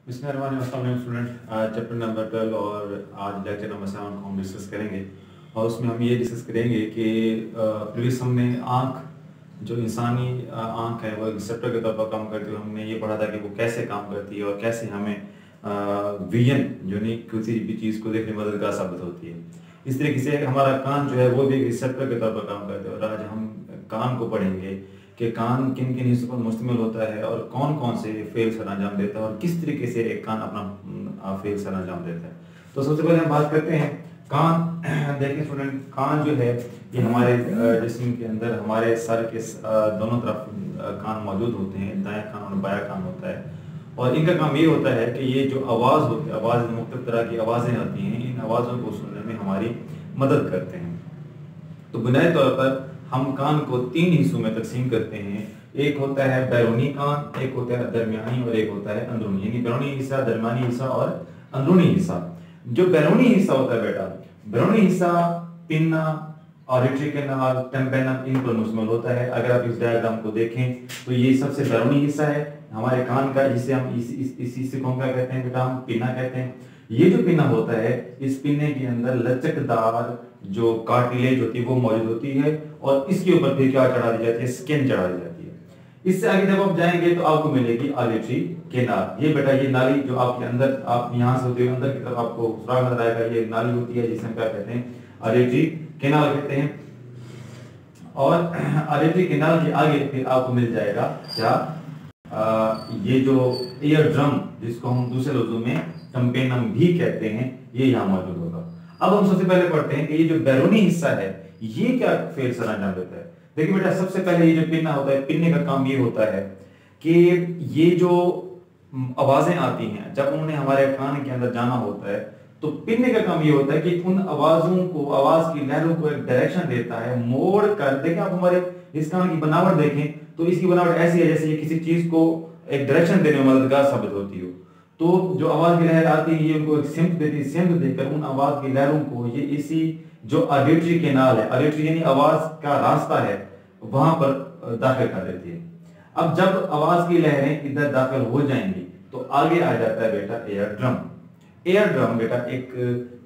अस्सलाम student, chapter number 12 और आज लेक्चर नंबर 7 को हम डिस्कस करेंगे। और उसमें हम ये डिस्कस करेंगे कि प्रीवियस हमने आँख, जो इंसानी आँख है वो एक रिसेप्टर के तौर पर काम करती है। हमने ये पढ़ा था कि वो कैसे काम करती है और कैसे हमें विजन जो नहीं किसी भी चीज़ को देखने में मददगार साबित होती है। इस तरीके से हमारा कान जो है वो भी एक रिसेप्टर के तौर पर काम करते हैं। और आज हम कान को पढ़ेंगे कि कान किन किन हिस्सों पर मुश्तमिल होता है और कौन कौन से फेल सर अंजाम देता है और किस तरीके से एक कान अपना फेल सर अंजाम देता है। तो सबसे पहले हम बात करते हैं कान। देखें स्टूडेंट, कान जो है ये हमारे जिस्म के अंदर हमारे सर के दोनों तरफ कान मौजूद होते हैं, दायां कान और बायां कान होता है। और इनका काम ये होता है कि ये जो आवाज़ होती है, आवाज़ मुख्तलिफ तरह की आवाज़ें आती हैं, इन आवाज़ों को सुनने में हमारी मदद करते हैं। तो बुनियादी तौर पर हम कान को 3 हिस्सों में तकसीम करते हैं। एक होता है बैरूनी कान, एक होता है दरमियानी और एक होता है अंदरूनी। यानी बैरूनी हिस्सा, दरमियानी हिस्सा और अंदरूनी हिस्सा। जो बैरूनी हिस्सा होता है बेटा, बैरूनी हिस्सा पिन्ना, ऑडिटरी कैनाल, टिम्पैनम, इन पर मुश्तमिल होता है। अगर आप इस डायग्राम को देखें तो ये सबसे बैरूनी हिस्सा है हमारे कान का, जिसे हम इस हिस्से को क्या कहते हैं बेटा, हम पिन्ना कहते हैं। ये जो पिन्ना होता है, इस पिन्ने के अंदर लचकदार जो कार्टिलेज होती है वो मौजूद होती है और इसके ऊपर फिर क्या चढ़ा दी जाती है, स्किन चढ़ा दी जाती है। इससे आगे जब आप जाएंगे तो आपको मिलेगी ऑडिटरी कैनाल। ये बेटा ये नाली जो आपके अंदर, आप यहाँ से होते हुए अंदर की तरफ आपको सुराग नजर आएगा, ये नाली होती है जिसे हम क्या कहते हैं, ऑडिटरी कैनाल कहते हैं। और ऑडिटरी कैनाल के आगे फिर आपको मिल जाएगा क्या, ये जो ईयर ड्रम, जिसको हम दूसरे लफ्जों में टिम्पैनम भी कहते हैं, ये यहाँ मौजूद होगा। अब हम सबसे पहले पढ़ते हैं कि ये जो बैरूनी हिस्सा है ये क्या फेल सर अंजाम देता है। देखिए बेटा, सबसे पहले ये जो पिन्ना होता है, पिन्ने का काम ये होता है कि ये जो आवाजें आती हैं जब उन्हें हमारे कान के अंदर जाना होता है, तो पिन्ने का काम ये होता है कि उन आवाजों को, आवाज की लहरों को एक डायरेक्शन देता है, मोड़ कर। देखें आप हमारे इस कान की बनावट देखें तो इसकी बनावट ऐसी है जैसे ये किसी चीज को एक डायरेक्शन देने में मददगार साबित होती हो। तो जो आवाज की लहर आती है ये उनको एक सिम्त देती है, सिम्त देकर उन आवाज की लहरों को ये इसी जो ऑडिटरी कैनाल है, ऑडिटरी यानी आवाज का रास्ता है, वहां पर दाखिल कर देती है। अब जब आवाज की लहरें इधर दाखिल हो जाएंगी तो आगे आ जाता है बेटा एयर ड्रम। एयर ड्रम बेटा एक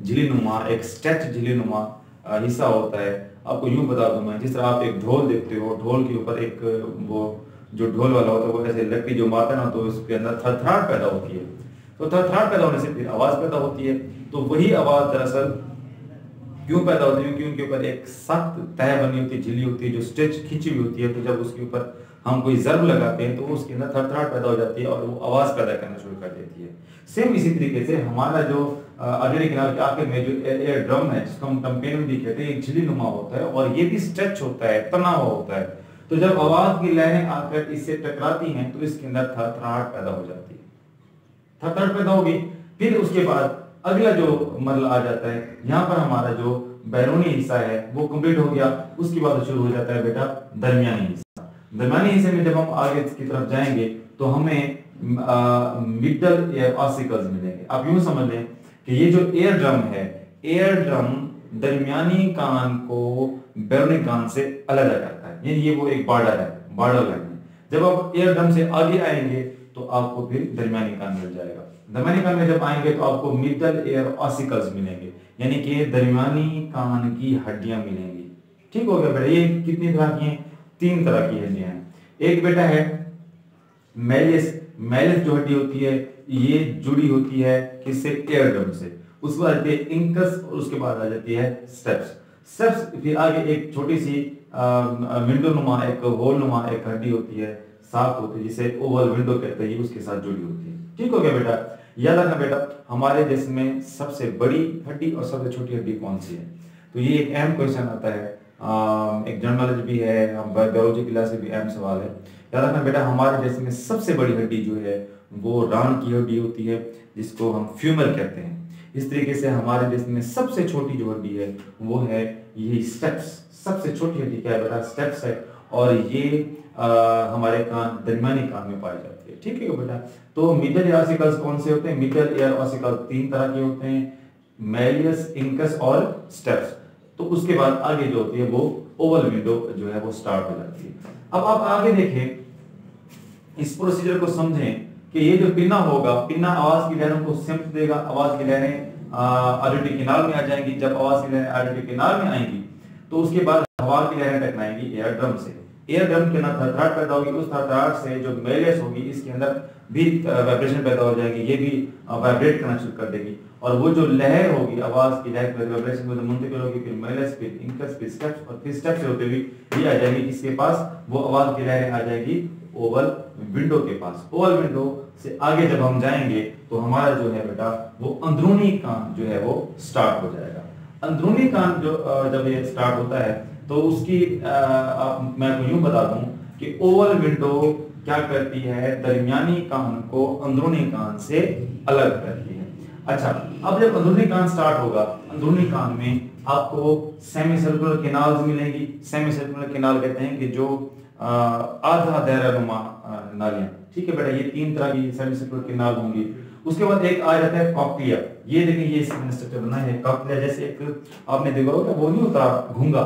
झिल्ली-नुमा, एक स्ट्रेच झिल्ली-नुमा हिस्सा होता है। आपको यूं बता दूं मैं, जिस तरह आप एक ढोल देखते हो, ढोल के ऊपर एक वो जो ढोल वाला होता है वो ऐसे लकड़ी जो मारता है ना, तो उसके अंदर थरथराहट पैदा होती है। तो थरथराहट पैदा होने से फिर आवाज पैदा होती है। तो वही आवाज दरअसल क्यों पैदा होती है, क्योंकि उनके ऊपर एक सख्त तह बनी होती है, झिल्ली होती है जो स्ट्रेच खींची हुई होती है। तो जब उसके ऊपर हम कोई जर्ब लगाते हैं तो उसके अंदर थरथराहट पैदा हो जाती है और वो आवाज पैदा करना शुरू कर देती है। सेम इसी तरीके से हमारा जो ऑडिटरी कैनाल के आखिर में जो एयर ड्रम है, जिसको हम टिम्पैनम भी कहते हैं, एक झिल्ली-नुमा होता है और ये भी स्ट्रेच होता है, तना हुआ होता है। तो जब आवाज की लहरें आकर इससे टकराती हैं तो इसके अंदर थरथराहट पैदा हो जाती है। थरथराहट पैदा होगी, फिर उसके बाद अगला जो मरहला आ जाता है, यहाँ पर हमारा जो बैरूनी हिस्सा है वो कंप्लीट हो गया। उसके बाद शुरू हो जाता है बेटा दरमियानी हिस्सा। दरमियानी हिस्से में जब हम आगे की तरफ जाएंगे तो हमें मिडल एयर ऑसिकल्स मिलेंगे। आप यूं समझ लें कि ये जो एयर ड्रम है, एयर ड्रम दरमियानी कान को बैरूनी कान से अलग करता है, यानी ये वो एक बॉर्डर है, बॉर्डर लाइन है। जब आप एयर ड्रम से आगे आएंगे तो आपको फिर दरमियानी कान मिल जाएगा। दरमियानी कान में जब आएंगे तो आपको मिडल एयर ऑसिकल्स मिलेंगे, यानी कि दरमियानी कान की हड्डियां मिलेंगी। ठीक हो गया बेटा। ये कितनी तरह की हैं? 3 तरह की हड्डियां हैं। एक बेटा है मैलिस। मैलिस जो हड्डी होती है ये जुड़ी होती है किससे? एयर ड्रम से। उसके बाद आती है इंकस और उसके बाद आ जाती है स्टेप्स। स्टेप्स फिर आगे एक छोटी सी विंडो नुमा, एक होल नुमा एक हड्डी होती है, साफ होती है, जिसे ओवल विंडो कहते हैं, उसके साथ जुड़ी होती है। ठीक हो गया बेटा। याद रखना बेटा, हमारे जिस्म में सबसे बड़ी हड्डी और सबसे छोटी हड्डी कौन सी है? तो ये एक अहम क्वेश्चन आता है, एक जनरल नॉलेज भी है, बायोलॉजी क्लास से भी अहम सवाल है। याद रखना बेटा, हमारे जिस्म में सबसे बड़ी हड्डी जो है वो रान की हड्डी होती है, जिसको हम फ्यूमर कहते हैं। इस तरीके से हमारे जिस्म में सबसे छोटी जो हड्डी है वो है ये स्टेप्स। सबसे छोटी हड्डी क्या है बेटा? स्टेप्स है। और ये हमारे कान, दरमियानी कान में पाई जाती है। ठीक है बेटा। तो मिडल एयर ऑसिकल्स कौन से होते हैं? मिडल एयर ऑसिकल 3 तरह के होते हैं, मैलियस, इंकस और स्टेप्स। तो उसके बाद आगे जो होती है वो ओवल विंडो जो है वो स्टार्ट हो जाती है। अब आप आगे देखें, इस प्रोसीजर को समझें कि ये जो पिन्ना होगा, पिन्ना आवाज की लहरों को सिमट देगा, आवाज की लहरें ऑडिटरी कैनाल में आ जाएंगी। जब आवाज की लहरें ऑडिटरी कैनाल में आएंगी तो उसके बाद हवा की लहरें टकराएंगी एयर ड्रम से। एयर ड्रम के अंदर थरथराहट पैदा होगी, उस थरथराहट से जो मेलेस होगी इसके अंदर भी वाइब्रेशन पैदा हो जाएगी, ये भी वाइब्रेट करना शुरू कर देगी और वो जो लहर होगी, आवाज की लहर वाइब्रेशन में मुंतकिल होगी, फिर मेलेस, फिर इंकस, फिर स्टेप्स और फिर स्टेप से होते हुए ये आ जाएगी इसके पास, वो आवाज की लहरें आ जाएगी ओवल विंडो के पास। ओवल विंडो से आगे जब हम जाएंगे तो हमारा जो है बेटा वो अंदरूनी कान जो है वो स्टार्ट हो जाएगा। अंदरूनी कान जो जब ये स्टार्ट होता है तो उसकी मैं आपको यूं बता दूं कि ओवल विंडो क्या करती है, दरमियानी कान को अंदरूनी कान से अलग करती है। अच्छा, अब जब अंदरूनी कान स्टार्ट होगा, अंदरूनी कान में आपको सेमी सर्कुलर केनाल्स मिलेंगी। सेमी सर्कुलर केनाल कहते हैं कि जो आधा दायरानुमा नालियां, ठीक है बेटा, ये 3 तरह की सेमी सर्कुलर केनाल होंगी। उसके बाद एक आ जाता है कॉक्लिया। ये देखिए ये स्ट्रक्चर बना है कॉक्लिया, जैसे एक आपने देखा होगा वो नहीं होता घूंगा,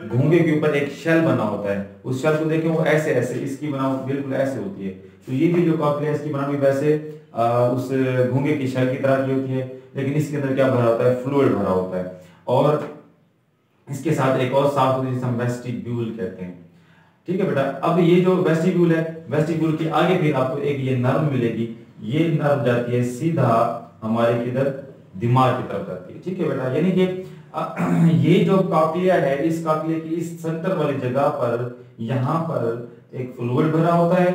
घूंगे के ऊपर एक शेल बना होता है, उस शेल को देखें वो ऐसे ऐसे, इसकी बनावट बिल्कुल ऐसे होती है। तो ये भी जो कॉक्लिया है इसकी बनावट वैसे उस घूंगे की शेल की तरह की होती है, लेकिन इसके अंदर क्या भरा होता है, फ्लूइड भरा होता है। और इसके साथ एक और साफ होती है जिसे हम वेस्टिब्यूल कहते हैं, ठीक है बेटा। अब ये जो वेस्टिब्यूल है, वेस्टिब्यूल के आगे फिर आपको एक ये नर्व मिलेगी, ये नर्व जाती है सीधा हमारे किधर, दिमाग की तरफ जाती है, ठीक है बेटा। यानी कि ये जो कॉक्लिया है, इस कॉक्लिया की इस सेंटर वाली जगह पर यहाँ पर एक फ्लूइड भरा होता है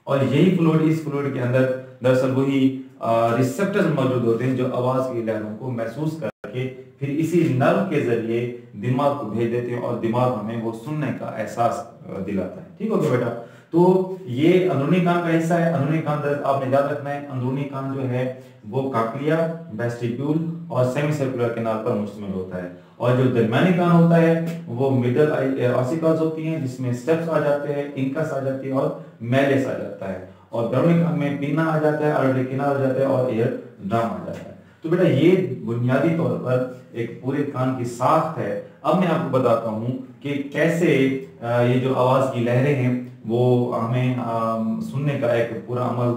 और यही फ्लूइड, इस फ्लूइड के अंदर दरअसल वही रिसेप्टर्स मौजूद होते हैं जो आवाज की लहरों को महसूस करके फिर इसी नर्व के जरिए दिमाग को भेज देते हैं और दिमाग हमें वो सुनने का एहसास दिलाता है, ठीक हो गया बेटा। तो ये अंदरूनी कान का हिस्सा है। अंदरूनी कान आपने याद रखना है, अंदरूनी कान जो है वो कॉक्लिया, वेस्टिब्यूल और सेमी सर्कुलर केनाल पर मुश्तमिल होता है। और जो दरमियानी कान होता है वो मिडल ऑसिकल्स होती हैं जिसमें स्टेप्स आ जाते हैं, इंकस आ जाती है और मेलेस आ जाता है। और अंदरूनी कान में पिन्ना आ जाता है, ऑडिटरी कैनाल आ जाता है और एयर ड्रम आ जाता है। तो बेटा ये बुनियादी तौर पर एक पूरे कान की साख्त है। अब मैं आपको बताता हूँ कि कैसे ये जो आवाज की लहरें हैं वो हमें सुनने का एक पूरा अमल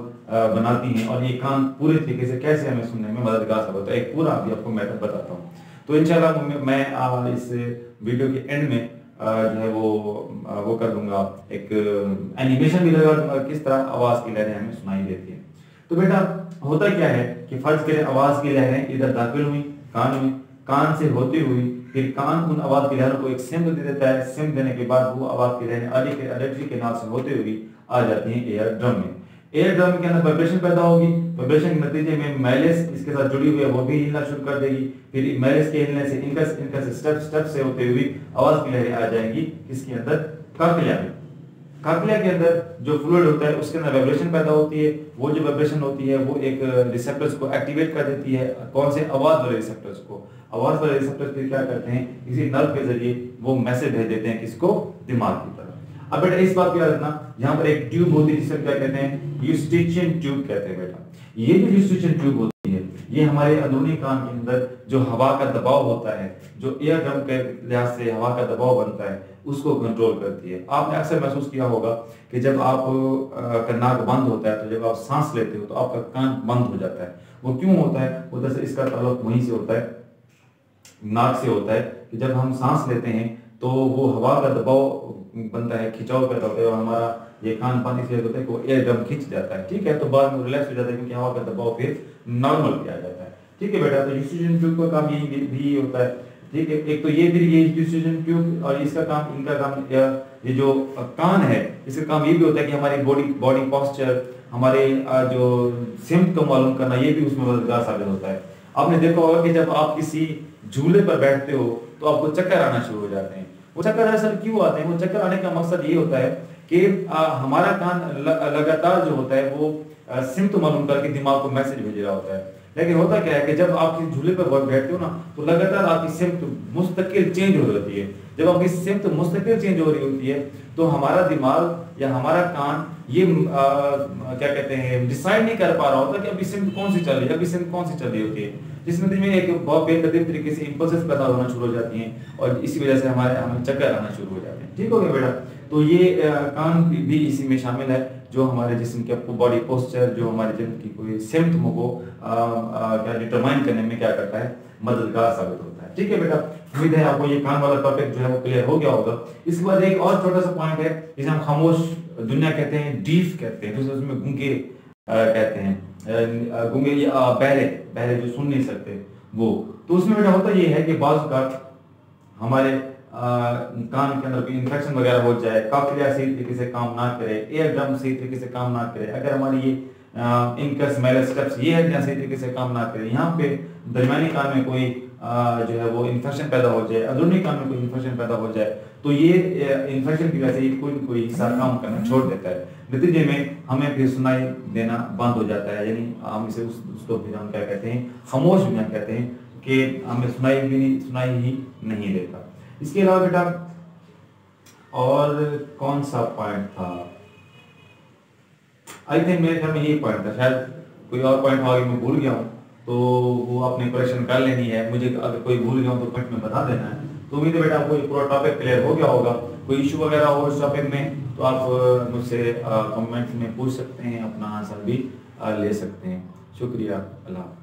बनाती हैं और ये कान पूरे तरीके से कैसे हमें सुनने में मददगार साबित होता है, एक पूरा अभी आपको मेथड बताता हूँ। तो इंशाल्लाह मैं इस वीडियो के एंड में जो है वो कर दूंगा, एक एनिमेशन भी लगा दूंगा किस तरह आवाज की लहरें हमें सुनाई देती है। तो बेटा होता क्या है कि फर्ज करें आवाज की लहरें इधर दाखिल हुई कान में, कान से होती हुई फिर कान उन आवाज की लहरों को एक सिम दे देता है। सिम देने के बाद वो आवाज की लहरें ऑडिटरी कैनाल से होते हुए आ जाती हैं एयर ड्रम में। एयर ड्रम के अंदर वाइब्रेशन पैदा होगी, वाइब्रेशन के नतीजे में मेलेस इसके साथ जुड़ी हुई है वो भी हिलना शुरू कर देगी। फिर मेलेस के हिलने से इनकस स्टेप से होते हुए आवाज की लहरें आ जाएंगी किसके अंदर, कॉक्लिया में। कॉक्लिया के अंदर जो फ्लूइड होता है उसके अंदर वाइब्रेशन पैदा होती है। वो जो वाइब्रेशन होती है वो एक रिसेप्टर्स को एक्टिवेट कर देती है। कौन से, आवाज वाले रिसेप्टर्स को। आवाज वाले रिसेप्टर्स फिर क्या करते हैं, इसी नर्व के जरिए वो मैसेज भेज देते हैं किसको, दिमाग की तरफ। अब बेटा इस बात को याद रखना, यहाँ पर एक ट्यूब होती है जिसे क्या कहते हैं, यूस्टिचियन ट्यूब कहते हैं बेटा। ये जो यूस्टिचियन ट्यूब होती है ये हमारे अंदरूनी कान के अंदर जो हवा का दबाव होता है, जो एयर ड्रम के लिहाज से हवा का दबाव बनता है उसको कंट्रोल करती है। आपने अक्सर महसूस किया होगा कि जब आप का नाक बंद होता है तो जब आप सांस लेते हो तो आपका कान बंद हो जाता है। वो क्यों होता है, उधर से इसका ताल्लुक वहीं से होता है, नाक से होता है कि जब हम सांस लेते हैं तो वो हवा का दबाव बनता है, खिंचाव पैदा होता है और हमारा ये कान बंद इसलिए होता है कि एयर ड्रम खींच जाता है, ठीक है। तो बाद में रिलैक्स हो जाता है क्योंकि हवा का दबाव फिर नॉर्मल पे आ जाता है, ठीक है बेटा। तो यूस्टिचियन ट्यूब का काम यही भी होता है, ठीक है। एक तो ये फिर ये यूस्टिचियन ट्यूब और इसका काम, इनका काम, ये जो कान है इसका काम ये भी होता है कि हमारी बॉडी पोस्चर, हमारे जो सिम्ट को मालूम करना, ये भी उसमें मददगार साबित होता है। आपने देखा होगा कि जब आप किसी झूले पर बैठते हो तो आपको चक्कर आना शुरू हो जाते हैं। वो चक्कर दरअसल क्यों आते हैं, वो चक्कर आने का मकसद ये होता है कि हमारा कान लगातार जो होता है वो सिम्ट मालूम करके दिमाग को मैसेज भेज रहा होता है। लेकिन होता क्या है कि जब आप किसी झूले पर बैठते हो ना तो लगातार आपकी सिम्ट मुस्तकिल चेंज हो जाती है। जब आपकी सिम्ट मुस्तकिल चेंज हो रही होती है तो हमारा दिमाग या हमारा कान ये क्या कहते हैं, डिसाइड नहीं कर पा रहा होता कि अभी सिम्ट कौन सी चल रही है, अभी सिम्ट कौन सी चल रही होती है, जिस नतीजे में एक बहुत बेतरतीब तरीके से इंपल्सेस पैदा होना शुरू हो जाती हैं और इसी वजह से हमें चक्कर आना शुरू हो जाते हैं, ठीक हो गया बेटा। तो ये कान भी इसी में शामिल है। जो हमारे जिस्म के बॉडी पोस्चर, जो हमारे जिस्म की कोई सिम्टमों को क्या डिटरमाइन करने में क्या करता है, मददगार साबित होता है। ठीक है बेटा, उम्मीद है आपको ये कान वाला टॉपिक जो है वो क्लियर हो गया होगा। इसके बाद एक और छोटा सा पॉइंट है जिसे हम खामोश दुनिया कहते हैं, डीफ कहते हैं, जिसे उसमें गूंगे कहते हैं, गूंगे या बहरे जो सुन नहीं सकते वो। तो उसमें बेटा होता ये है कि बाज़ औक़ात हमारे कान के अंदर कोई इन्फेक्शन वगैरह हो जाए, कॉकलिया सही तरीके से काम ना करे, एयर ड्रम सही तरीके से काम ना करे, अगर हमारी ये इनकस मेलस स्टेप्स ये है सही तरीके से काम ना करे, यहाँ पे दरमियानी कान में कोई जो है वो इन्फेक्शन पैदा हो जाए, अंदरूनी कान में कोई इन्फेक्शन पैदा हो जाए, तो ये इन्फेक्शन की वजह से कोई न कोई हिस्सा काम करना छोड़ देता है। नतीजे में हमें फिर सुनाई देना बंद हो जाता है, यानी हम इसे उसको फिर हम क्या कहते हैं, खामोश दुनिया कहते हैं, कि हमें सुनाई ही नहीं देता। इसके अलावा बेटा और कौन सा पॉइंट था, आई थिंक मेरे ख्याल में यही पॉइंट था, शायद कोई और पॉइंट आगे मैं भूल गया हूँ, तो वो आपने करेक्शन कर लेनी है। मुझे अगर कोई भूल गया हूँ तो पॉइंट में बता देना है। तो उम्मीद है बेटा आपको ये पूरा टॉपिक क्लियर हो गया होगा। कोई इशू वगैरह हो इस टॉपिक में तो आप मुझसे कमेंट में पूछ सकते हैं, अपना आंसर भी ले सकते हैं। शुक्रिया, अल्लाह।